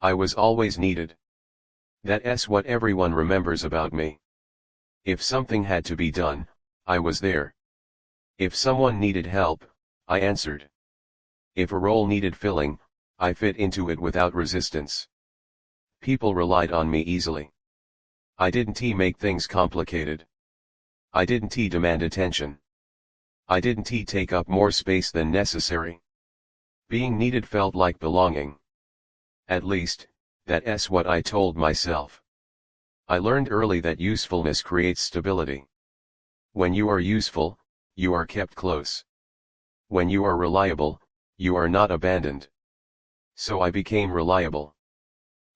I was always needed. That's what everyone remembers about me. If something had to be done, I was there. If someone needed help, I answered. If a role needed filling, I fit into it without resistance. People relied on me easily. I didn't make things complicated. I didn't demand attention. I didn't take up more space than necessary. Being needed felt like belonging. At least, that's what I told myself. I learned early that usefulness creates stability. When you are useful, you are kept close. When you are reliable, you are not abandoned. So I became reliable.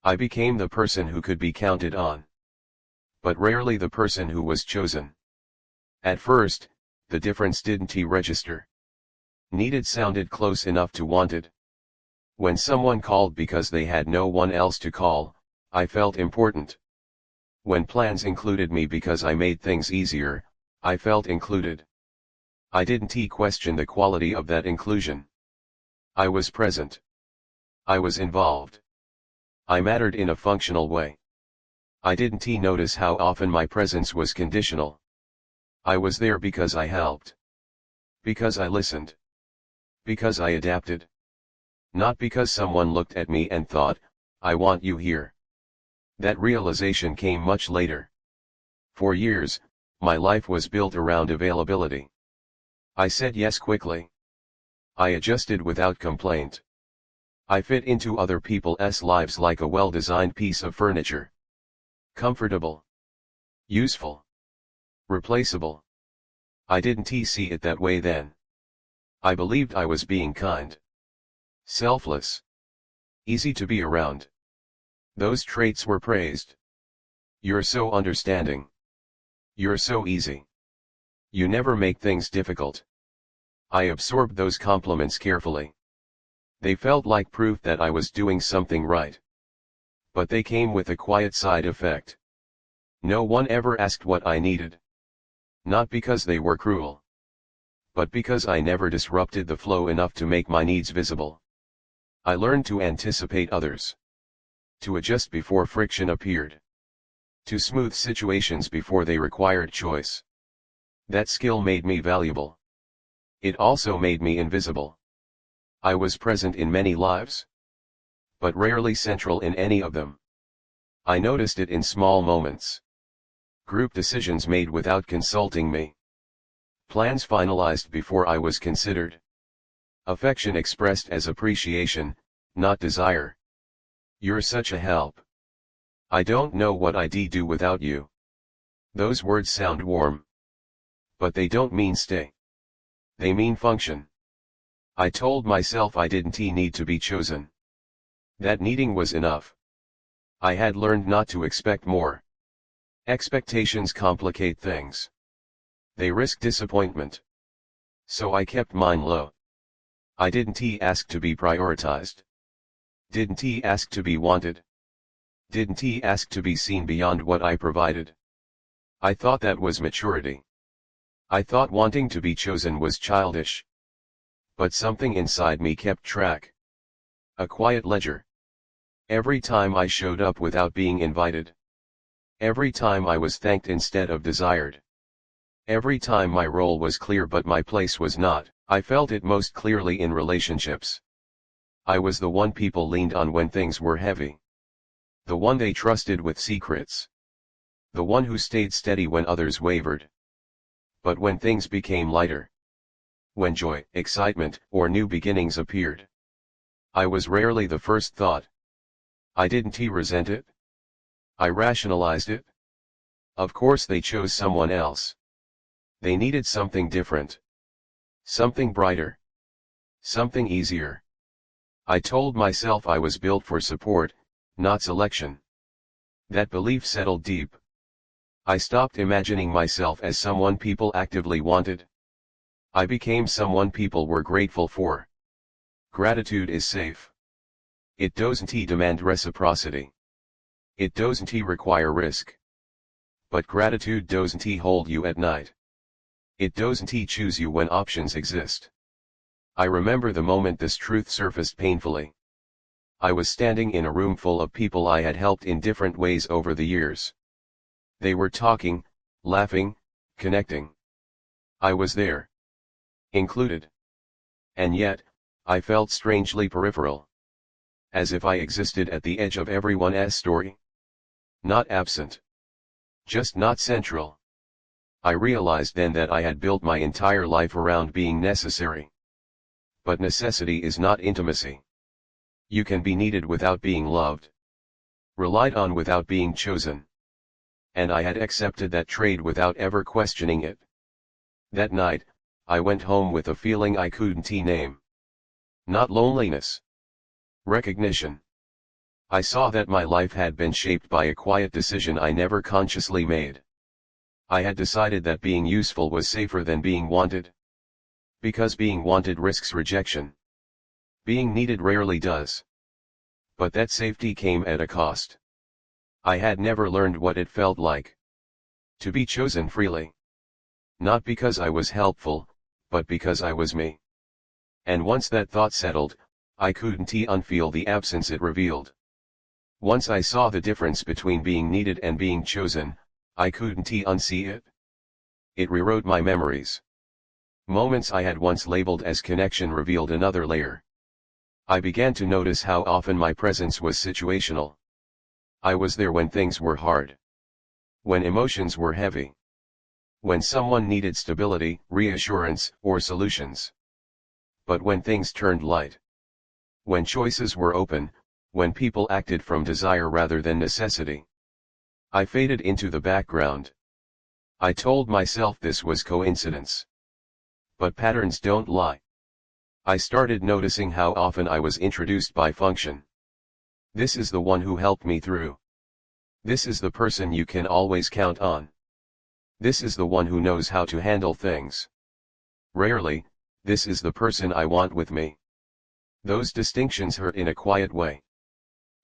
I became the person who could be counted on. But rarely the person who was chosen. At first, the difference didn't register. Needed sounded close enough to wanted. When someone called because they had no one else to call, I felt important. When plans included me because I made things easier, I felt included. I didn't question the quality of that inclusion. I was present. I was involved. I mattered in a functional way. I didn't notice how often my presence was conditional. I was there because I helped. Because I listened. Because I adapted. Not because someone looked at me and thought, I want you here. That realization came much later. For years, my life was built around availability. I said yes quickly. I adjusted without complaint. I fit into other people's lives like a well-designed piece of furniture. Comfortable. Useful. Replaceable. I didn't see it that way then. I believed I was being kind. Selfless. Easy to be around. Those traits were praised. You're so understanding. You're so easy. You never make things difficult. I absorbed those compliments carefully. They felt like proof that I was doing something right. But they came with a quiet side effect. No one ever asked what I needed. Not because they were cruel. But because I never disrupted the flow enough to make my needs visible. I learned to anticipate others. To adjust before friction appeared. To smooth situations before they required choice. That skill made me valuable. It also made me invisible. I was present in many lives. But rarely central in any of them. I noticed it in small moments. Group decisions made without consulting me. Plans finalized before I was considered. Affection expressed as appreciation, not desire. You're such a help. I don't know what I'd do without you. Those words sound warm. But they don't mean stay. They mean function. I told myself I didn't need to be chosen. That needing was enough. I had learned not to expect more. Expectations complicate things. They risk disappointment. So I kept mine low. I didn't ask to be prioritized. Didn't ask to be wanted. Didn't ask to be seen beyond what I provided. I thought that was maturity. I thought wanting to be chosen was childish. But something inside me kept track. A quiet ledger. Every time I showed up without being invited. Every time I was thanked instead of desired. Every time my role was clear but my place was not. I felt it most clearly in relationships. I was the one people leaned on when things were heavy. The one they trusted with secrets. The one who stayed steady when others wavered. But when things became lighter. When joy, excitement, or new beginnings appeared. I was rarely the first thought. I didn't resent it. I rationalized it. Of course they chose someone else. They needed something different. Something brighter. Something easier. I told myself I was built for support, not selection. That belief settled deep. I stopped imagining myself as someone people actively wanted. I became someone people were grateful for. Gratitude is safe. It doesn't demand reciprocity. It doesn't require risk. But gratitude doesn't hold you at night. It doesn't choose you when options exist. I remember the moment this truth surfaced painfully. I was standing in a room full of people I had helped in different ways over the years. They were talking, laughing, connecting. I was there. Included. And yet, I felt strangely peripheral. As if I existed at the edge of everyone's story. Not absent. Just not central. I realized then that I had built my entire life around being necessary. But necessity is not intimacy. You can be needed without being loved. Relied on without being chosen. And I had accepted that trade without ever questioning it. That night, I went home with a feeling I couldn't name. Not loneliness. Recognition. I saw that my life had been shaped by a quiet decision I never consciously made. I had decided that being useful was safer than being wanted. Because being wanted risks rejection. Being needed rarely does. But that safety came at a cost. I had never learned what it felt like to be chosen freely. Not because I was helpful, but because I was me. And once that thought settled, I couldn't unfeel the absence it revealed. Once I saw the difference between being needed and being chosen, I couldn't unsee it. It rewrote my memories. Moments I had once labeled as connection revealed another layer. I began to notice how often my presence was situational. I was there when things were hard. When emotions were heavy. When someone needed stability, reassurance, or solutions. But when things turned light. When choices were open, when people acted from desire rather than necessity. I faded into the background. I told myself this was coincidence. But patterns don't lie. I started noticing how often I was introduced by function. This is the one who helped me through. This is the person you can always count on. This is the one who knows how to handle things. Rarely, this is the person I want with me. Those distinctions hurt in a quiet way.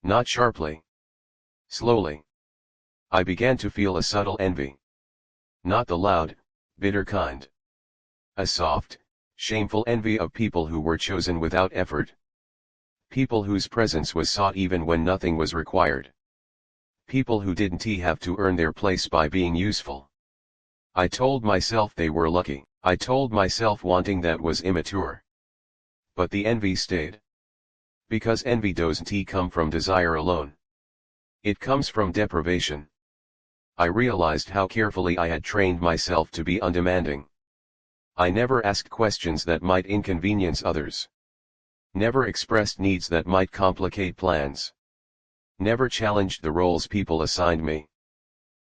Not sharply. Slowly. I began to feel a subtle envy. Not the loud, bitter kind. A soft, shameful envy of people who were chosen without effort. People whose presence was sought even when nothing was required. People who didn't have to earn their place by being useful. I told myself they were lucky. I told myself wanting that was immature. But the envy stayed. Because envy doesn't come from desire alone. It comes from deprivation. I realized how carefully I had trained myself to be undemanding. I never asked questions that might inconvenience others. Never expressed needs that might complicate plans. Never challenged the roles people assigned me.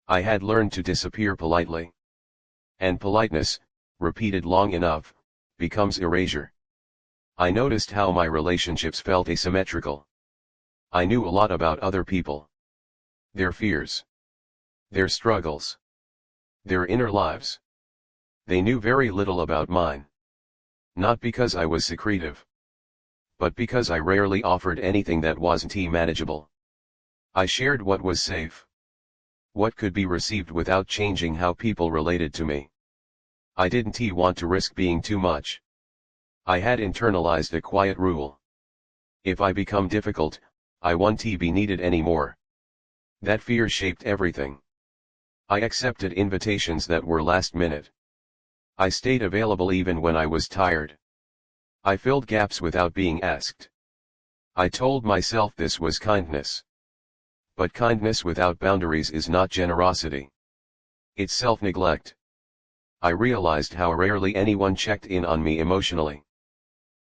I had learned to disappear politely. And politeness, repeated long enough, becomes erasure. I noticed how my relationships felt asymmetrical. I knew a lot about other people. Their fears. Their struggles. Their inner lives. They knew very little about mine. Not because I was secretive. But because I rarely offered anything that wasn't manageable. I shared what was safe. What could be received without changing how people related to me. I didn't want to risk being too much. I had internalized a quiet rule. If I become difficult, I won't be needed anymore. That fear shaped everything. I accepted invitations that were last minute. I stayed available even when I was tired. I filled gaps without being asked. I told myself this was kindness. But kindness without boundaries is not generosity. It's self-neglect. I realized how rarely anyone checked in on me emotionally.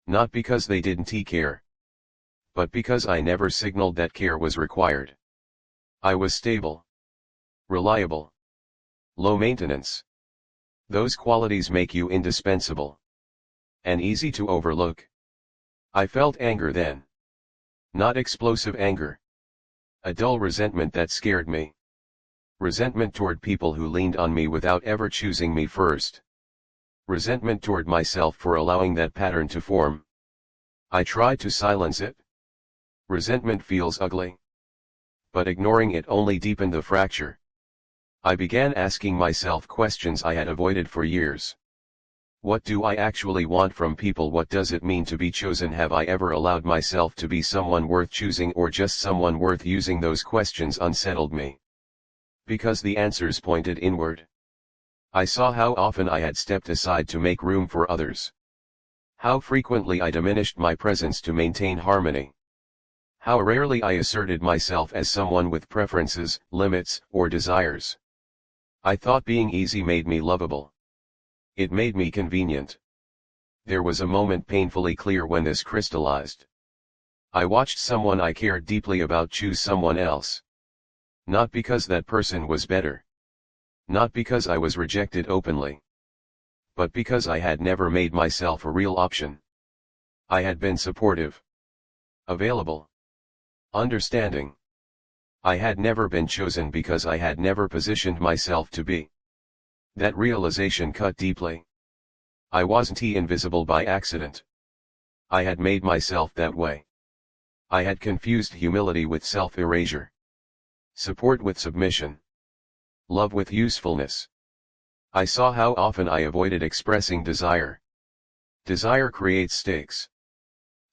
Not because they didn't care. But because I never signaled that care was required. I was stable. Reliable. Low maintenance. Those qualities make you indispensable. And easy to overlook. I felt anger then. Not explosive anger. A dull resentment that scared me. Resentment toward people who leaned on me without ever choosing me first. Resentment toward myself for allowing that pattern to form. I tried to silence it. Resentment feels ugly. But ignoring it only deepened the fracture. I began asking myself questions I had avoided for years. What do I actually want from people? What does it mean to be chosen? Have I ever allowed myself to be someone worth choosing, or just someone worth using? Those questions unsettled me. Because the answers pointed inward. I saw how often I had stepped aside to make room for others. How frequently I diminished my presence to maintain harmony. How rarely I asserted myself as someone with preferences, limits, or desires. I thought being easy made me lovable. It made me convenient. There was a moment painfully clear when this crystallized. I watched someone I cared deeply about choose someone else. Not because that person was better. Not because I was rejected openly. But because I had never made myself a real option. I had been supportive. Available. Understanding. I had never been chosen because I had never positioned myself to be. That realization cut deeply. I wasn't invisible by accident. I had made myself that way. I had confused humility with self-erasure. Support with submission. Love with usefulness. I saw how often I avoided expressing desire. Desire creates stakes.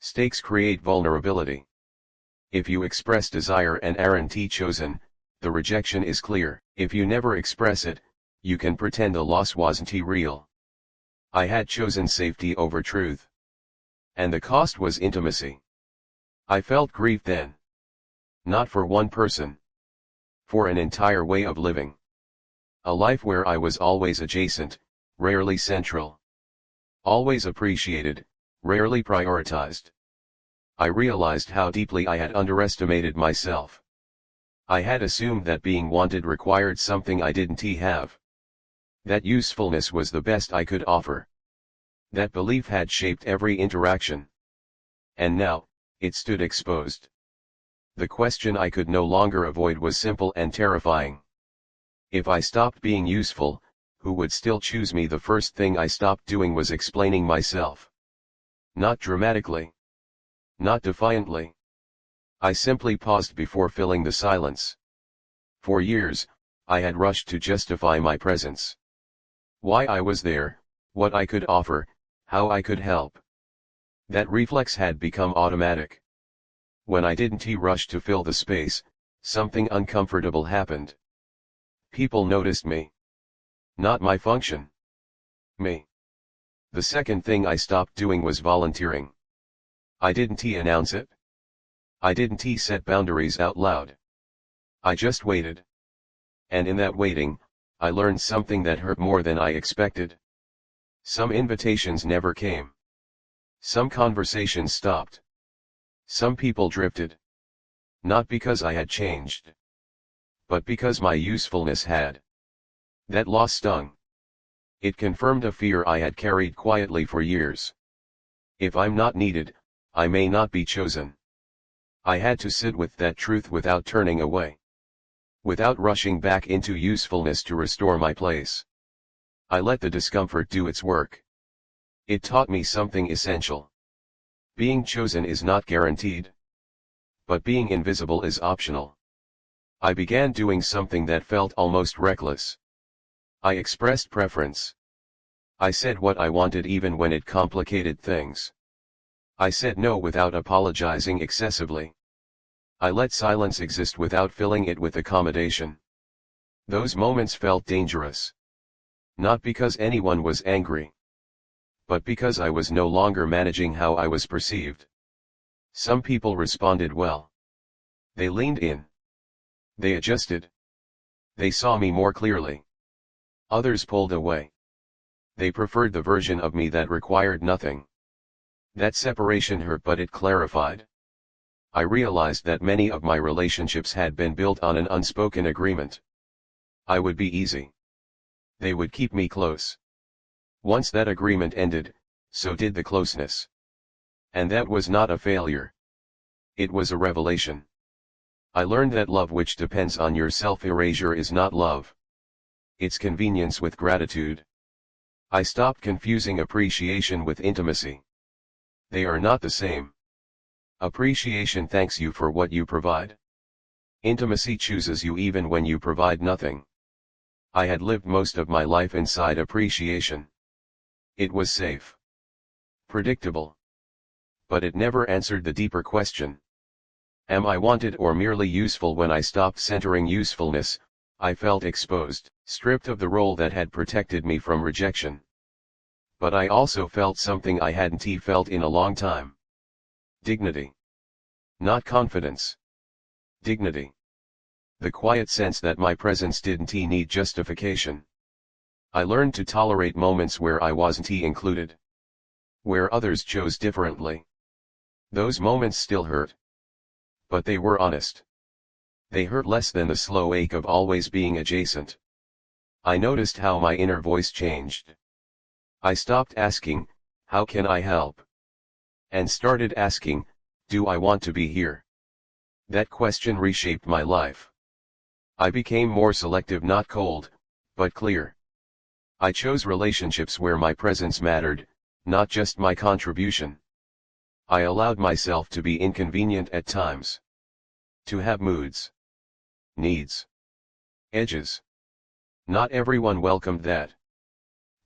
Stakes create vulnerability. If you express desire and aren't chosen, the rejection is clear. If you never express it, you can pretend the loss wasn't real. I had chosen safety over truth. And the cost was intimacy. I felt grief then. Not for one person. For an entire way of living. A life where I was always adjacent, rarely central. Always appreciated, rarely prioritized. I realized how deeply I had underestimated myself. I had assumed that being wanted required something I didn't have. That usefulness was the best I could offer. That belief had shaped every interaction. And now, it stood exposed. The question I could no longer avoid was simple and terrifying. If I stopped being useful, who would still choose me? The first thing I stopped doing was explaining myself. Not dramatically. Not defiantly. I simply paused before filling the silence. For years, I had rushed to justify my presence. Why I was there, what I could offer, how I could help. That reflex had become automatic. When I didn't rush to fill the space, something uncomfortable happened. People noticed me. Not my function. Me. The second thing I stopped doing was volunteering. I didn't announce it. I didn't set boundaries out loud. I just waited. And in that waiting, I learned something that hurt more than I expected. Some invitations never came. Some conversations stopped. Some people drifted. Not because I had changed. But because my usefulness had. That loss stung. It confirmed a fear I had carried quietly for years. If I'm not needed, I may not be chosen. I had to sit with that truth without turning away. Without rushing back into usefulness to restore my place. I let the discomfort do its work. It taught me something essential. Being chosen is not guaranteed. But being invisible is optional. I began doing something that felt almost reckless. I expressed preference. I said what I wanted even when it complicated things. I said no without apologizing excessively. I let silence exist without filling it with accommodation. Those moments felt dangerous. Not because anyone was angry. But because I was no longer managing how I was perceived. Some people responded well. They leaned in. They adjusted. They saw me more clearly. Others pulled away. They preferred the version of me that required nothing. That separation hurt, but it clarified. I realized that many of my relationships had been built on an unspoken agreement. I would be easy. They would keep me close. Once that agreement ended, so did the closeness. And that was not a failure. It was a revelation. I learned that love which depends on your self-erasure is not love. It's convenience with gratitude. I stopped confusing appreciation with intimacy. They are not the same. Appreciation thanks you for what you provide. Intimacy chooses you even when you provide nothing. I had lived most of my life inside appreciation. It was safe. Predictable. But it never answered the deeper question. Am I wanted or merely useful? When I stopped centering usefulness, I felt exposed, stripped of the role that had protected me from rejection. But I also felt something I hadn't felt in a long time. Dignity. Not confidence. Dignity. The quiet sense that my presence didn't need justification. I learned to tolerate moments where I wasn't included. Where others chose differently. Those moments still hurt. But they were honest. They hurt less than the slow ache of always being adjacent. I noticed how my inner voice changed. I stopped asking, how can I help? And started asking, do I want to be here? That question reshaped my life. I became more selective, not cold, but clear. I chose relationships where my presence mattered, not just my contribution. I allowed myself to be inconvenient at times. To have moods. Needs. Edges. Not everyone welcomed that.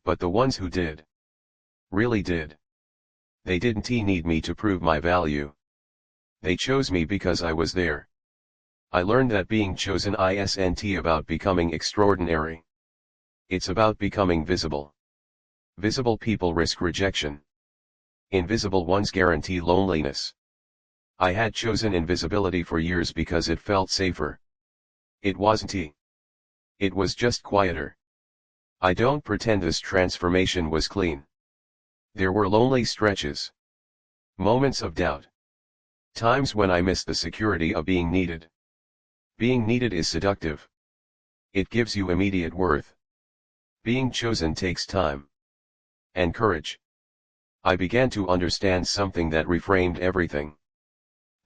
But the ones who did. Really did. They didn't need me to prove my value. They chose me because I was there. I learned that being chosen isn't about becoming extraordinary. It's about becoming visible. Visible people risk rejection. Invisible ones guarantee loneliness. I had chosen invisibility for years because it felt safer. It wasn't. It was just quieter. I don't pretend this transformation was clean. There were lonely stretches. Moments of doubt. Times when I missed the security of being needed. Being needed is seductive. It gives you immediate worth. Being chosen takes time. And courage. I began to understand something that reframed everything.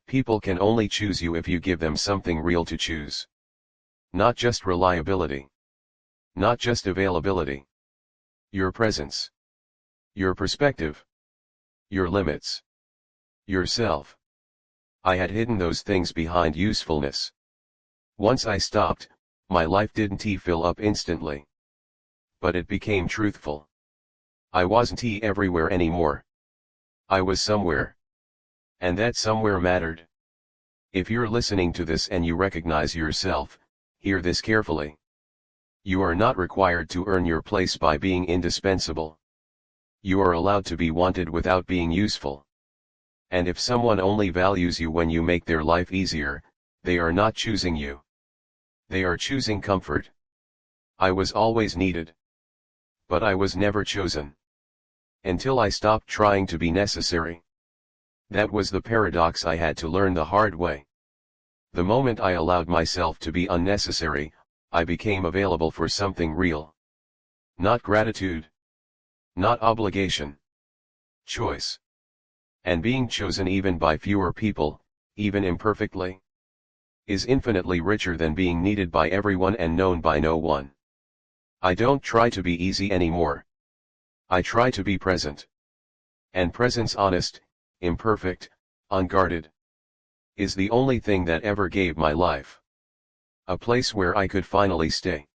People can only choose you if you give them something real to choose. Not just reliability. Not just availability. Your presence. Your perspective. Your limits. Yourself. I had hidden those things behind usefulness. Once I stopped, my life didn't fill up instantly. But it became truthful. I wasn't everywhere anymore. I was somewhere. And that somewhere mattered. If you're listening to this and you recognize yourself, hear this carefully. You are not required to earn your place by being indispensable. You are allowed to be wanted without being useful. And if someone only values you when you make their life easier, they are not choosing you. They are choosing comfort. I was always needed. But I was never chosen. Until I stopped trying to be necessary. That was the paradox I had to learn the hard way. The moment I allowed myself to be unnecessary, I became available for something real. Not gratitude. Not obligation. Choice. And being chosen even by fewer people, even imperfectly, is infinitely richer than being needed by everyone and known by no one. I don't try to be easy anymore. I try to be present. And presence, honest, imperfect, unguarded, is the only thing that ever gave my life a place where I could finally stay.